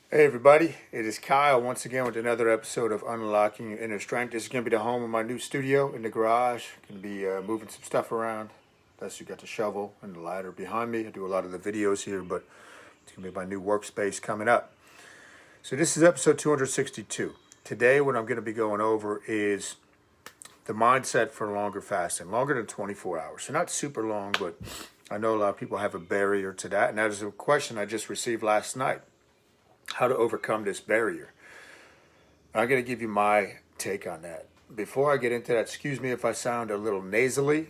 Hey everybody, it is Kyle once again with another episode of Unlocking Your Inner Strength. This is going to be the home of my new studio in the garage. Going to be moving some stuff around. That's you got the shovel and the ladder behind me. I do a lot of the videos here, but it's going to be my new workspace coming up. So this is episode 262. Today what I'm going to be going over is the mindset for longer fasting, longer than 24 hours. So not super long, but I know a lot of people have a barrier to that. And that is a question I just received last night. How to overcome this barrier. I'm going to give you my take on that. Before I get into that, excuse me if I sound a little nasally,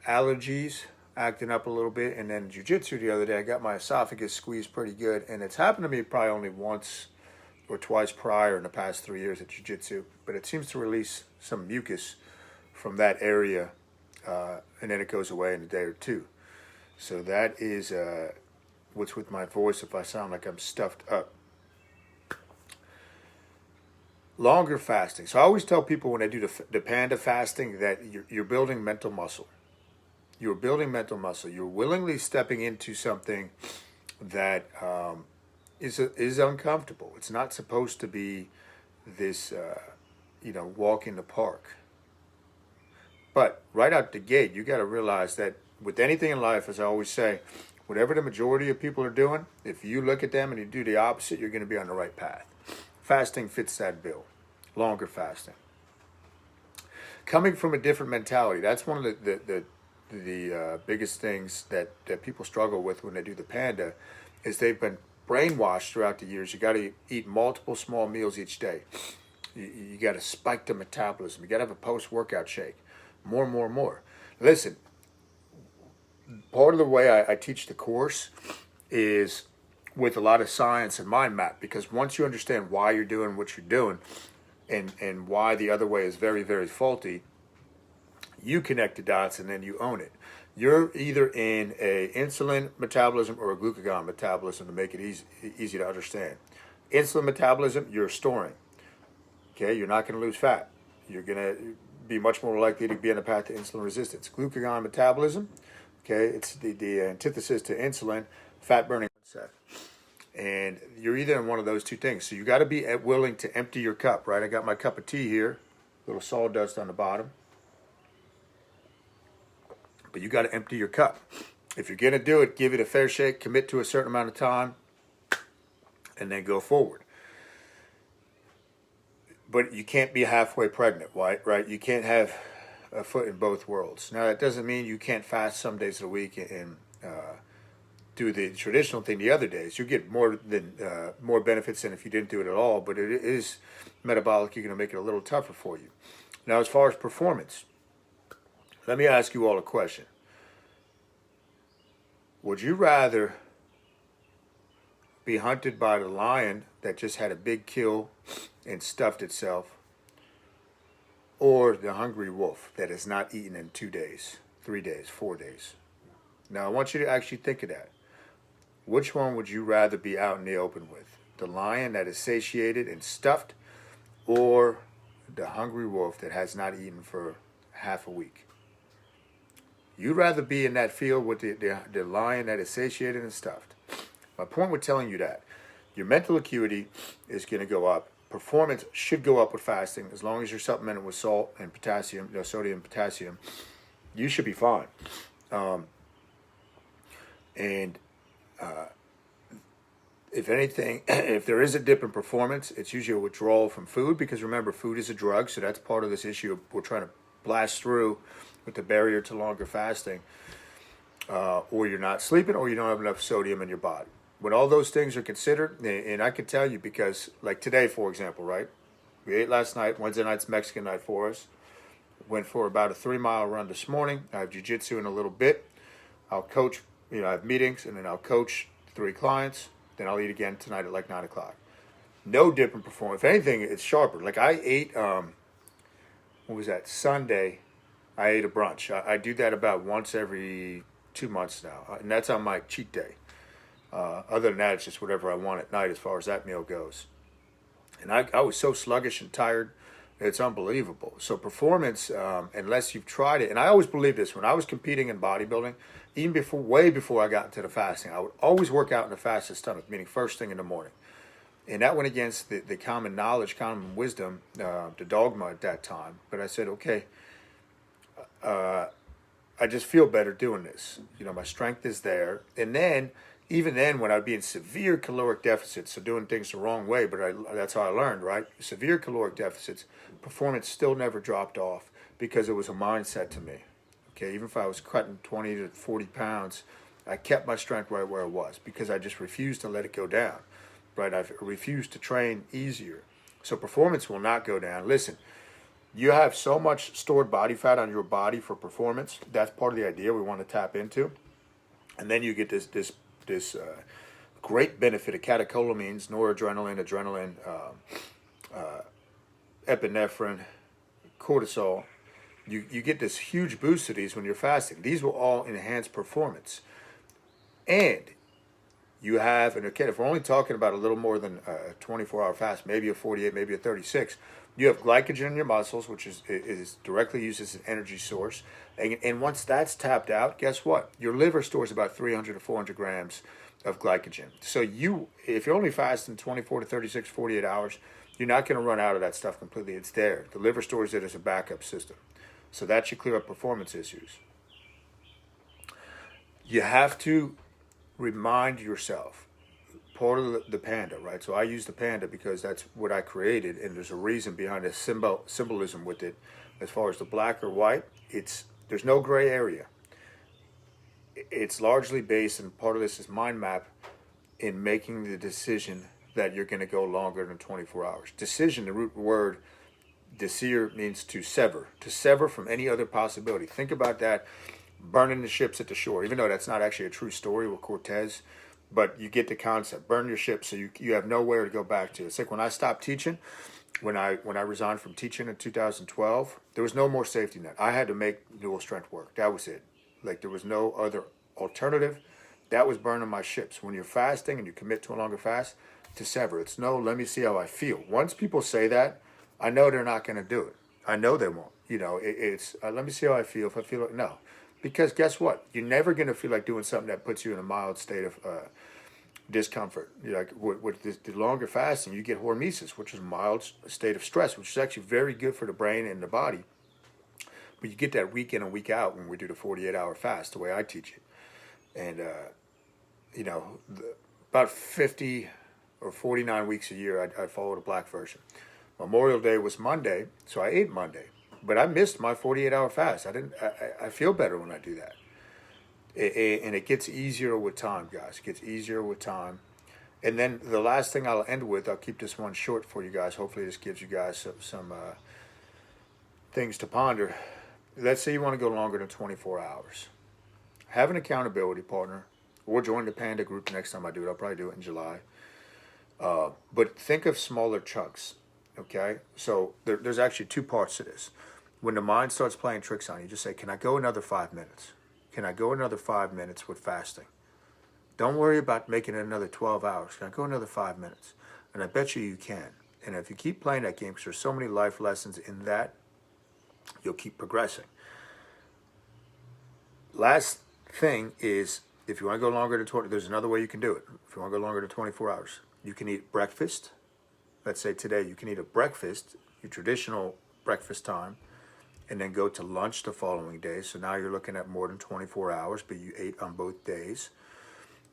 allergies acting up a little bit, and then jiu-jitsu the other day, I got my esophagus squeezed pretty good, and it's happened to me probably only once or twice prior in the past 3 years at jiu-jitsu, but it seems to release some mucus from that area, and then it goes away in a day or two. So that is what's with my voice if I sound like I'm stuffed up. Longer fasting. So I always tell people when I do the Panda Fasting that you're building mental muscle. You're building mental muscle. You're willingly stepping into something that is uncomfortable. It's not supposed to be this, walk in the park. But right out the gate, you got to realize that with anything in life, as I always say, whatever the majority of people are doing, if you look at them and you do the opposite, you're going to be on the right path. Fasting fits that bill. Longer fasting. Coming from a different mentality. That's one of the biggest things that people struggle with when they do the Panda is they've been brainwashed throughout the years. You got to eat multiple small meals each day. You got to spike the metabolism. You got to have a post-workout shake. More. Listen, part of the way I teach the course is with a lot of science and mind map, because once you understand why you're doing what you're doing and why the other way is very, very faulty, you connect the dots and then you own it. You're either in a insulin metabolism or a glucagon metabolism to make it easy to understand. Insulin metabolism, you're storing. Okay, you're not going to lose fat. You're going to be much more likely to be on the path to insulin resistance. Glucagon metabolism, okay, it's the antithesis to insulin, fat burning concept. And you're either in one of those two things. So you got to be willing to empty your cup, right? I got my cup of tea here, little sawdust on the bottom. But you got to empty your cup. If you're going to do it, give it a fair shake, commit to a certain amount of time, and then go forward. But you can't be halfway pregnant, right? You can't have a foot in both worlds. Now, that doesn't mean you can't fast some days of the week and do the traditional thing the other days. You get more benefits than if you didn't do it at all, but it is metabolic. You're going to make it a little tougher for you. Now, as far as performance, let me ask you all a question. Would you rather be hunted by the lion that just had a big kill and stuffed itself, or the hungry wolf that has not eaten in 2 days, 3 days, 4 days? Now, I want you to actually think of that. Which one would you rather be out in the open with? The lion that is satiated and stuffed, or the hungry wolf that has not eaten for half a week? You'd rather be in that field with the lion that is satiated and stuffed. My point with telling you that, your mental acuity is going to go up. Performance should go up with fasting as long as you're supplemented with salt and potassium, sodium and potassium. You should be fine. If anything, if there is a dip in performance, it's usually a withdrawal from food, because remember, food is a drug, so that's part of this issue we're trying to blast through with the barrier to longer fasting. Or you're not sleeping, or you don't have enough sodium in your body. When all those things are considered, and I can tell you because, like today, for example, right? We ate last night. Wednesday night's Mexican night for us. Went for about a 3-mile run this morning. I have jiu-jitsu in a little bit. I'll coach, I have meetings, and then I'll coach 3 clients. Then I'll eat again tonight at like 9 o'clock. No dip in performance. If anything, it's sharper. Like I ate, what was that? Sunday, I ate a brunch. I do that about once every 2 months now. And that's on my cheat day. Other than that, it's just whatever I want at night as far as that meal goes. And I was so sluggish and tired, it's unbelievable. So performance, unless you've tried it, and I always believed this, when I was competing in bodybuilding, even way before I got into the fasting, I would always work out in the fasted stomach, meaning first thing in the morning. And that went against the common knowledge, common wisdom, the dogma at that time. But I said, okay, I just feel better doing this. My strength is there. And then, even then, when I'd be in severe caloric deficits, so doing things the wrong way, but that's how I learned, right? Severe caloric deficits, performance still never dropped off because it was a mindset to me. Okay, even if I was cutting 20 to 40 pounds, I kept my strength right where it was because I just refused to let it go down, right? I refused to train easier. So performance will not go down. Listen, you have so much stored body fat on your body for performance. That's part of the idea we want to tap into. And then you get this great benefit of catecholamines, noradrenaline, adrenaline, epinephrine, cortisol. You get this huge boost of these when you're fasting. These will all enhance performance. And you have, and again, if we're only talking about a little more than a 24-hour fast, maybe a 48, maybe a 36, you have glycogen in your muscles, which is directly used as an energy source. And once that's tapped out, guess what? Your liver stores about 300 to 400 grams of glycogen. So if you're only fasting 24 to 36, 48 hours, you're not going to run out of that stuff completely. It's there. The liver stores it as a backup system. So that should clear up performance issues. You have to remind yourself, part of the Panda, right? So I use the Panda because that's what I created, and there's a reason behind the symbolism with it. As far as the black or white, there's no gray area. It's largely based, and part of this is mind map, in making the decision that you're going to go longer than 24 hours. Decision, the root word, desir, means to sever from any other possibility. Think about that, burning the ships at the shore, even though that's not actually a true story with Cortez, but you get the concept. Burn your ships so you have nowhere to go back to. It's like when I stopped teaching, when I resigned from teaching in 2012, there was no more safety net. I had to make Newell strength work. That was it. Like there was no other alternative. That was burning my ships. When you're fasting and you commit to a longer fast, to sever. It's no, let me see how I feel. Once people say that, I know they're not going to do it. I know they won't. It's let me see how I feel. If I feel like, no. Because guess what? You're never going to feel like doing something that puts you in a mild state of discomfort. Like with the longer fasting, you get hormesis, which is a mild state of stress, which is actually very good for the brain and the body. But you get that week in and week out when we do the 48-hour fast, the way I teach it. And, about 50 or 49 weeks a year, I follow the black version. Memorial Day was Monday, so I ate Monday. But I missed my 48-hour fast. I feel better when I do that. And it gets easier with time, guys. It gets easier with time. And then the last thing I'll end with, I'll keep this one short for you guys. Hopefully this gives you guys some things to ponder. Let's say you want to go longer than 24 hours. Have an accountability partner, or join the Panda group next time I do it. I'll probably do it in July. But think of smaller chunks, okay? So there's actually two parts to this. When the mind starts playing tricks on you, just say, can I go another 5 minutes? Can I go another 5 minutes with fasting? Don't worry about making it another 12 hours. Can I go another 5 minutes? And I bet you can. And if you keep playing that game, because there's so many life lessons in that, you'll keep progressing. Last thing is, if you want to go longer than 20, there's another way you can do it. If you want to go longer than 24 hours, you can eat breakfast. Let's say today you can eat a breakfast, your traditional breakfast time, and then go to lunch the following day. So now you're looking at more than 24 hours, but you ate on both days.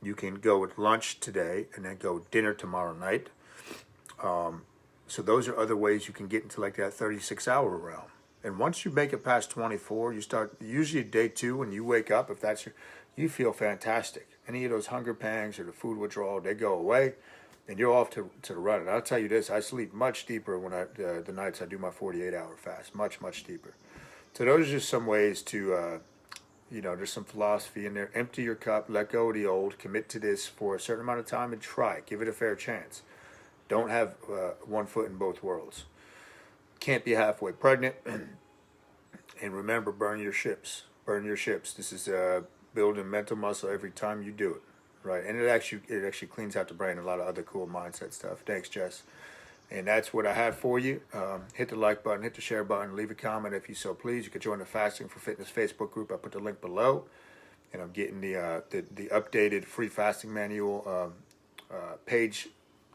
You can go with lunch today and then go dinner tomorrow night. So those are other ways you can get into like that 36-hour realm. And once you make it past 24, you start, usually day 2 when you wake up, if that's you feel fantastic. Any of those hunger pangs or the food withdrawal, they go away, and you're off to the run. And I'll tell you this, I sleep much deeper when the nights I do my 48-hour fast, much, much deeper. So those are just some ways to, there's some philosophy in there. Empty your cup, let go of the old, commit to this for a certain amount of time and try. Give it a fair chance. Don't have one foot in both worlds. Can't be halfway pregnant. And remember, burn your ships. Burn your ships. This is building mental muscle every time you do it, right? And it actually cleans out the brain. A lot of other cool mindset stuff. Thanks, Jess. And that's what I have for you. Hit the like button, hit the share button, leave a comment if you so please. You can join the Fasting for Fitness Facebook group. I put the link below. And I'm getting the updated free fasting manual page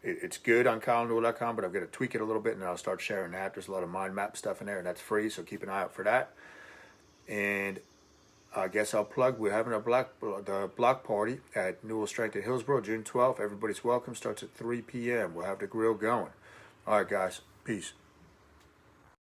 It's good on colinewell.com, but I'm going to tweak it a little bit, and then I'll start sharing that. There's a lot of mind map stuff in there, and that's free, so keep an eye out for that. And I guess I'll plug. We're having the block party at Newell Strength in Hillsborough, June 12th. Everybody's welcome. Starts at 3 p.m. We'll have the grill going. All right, guys. Peace.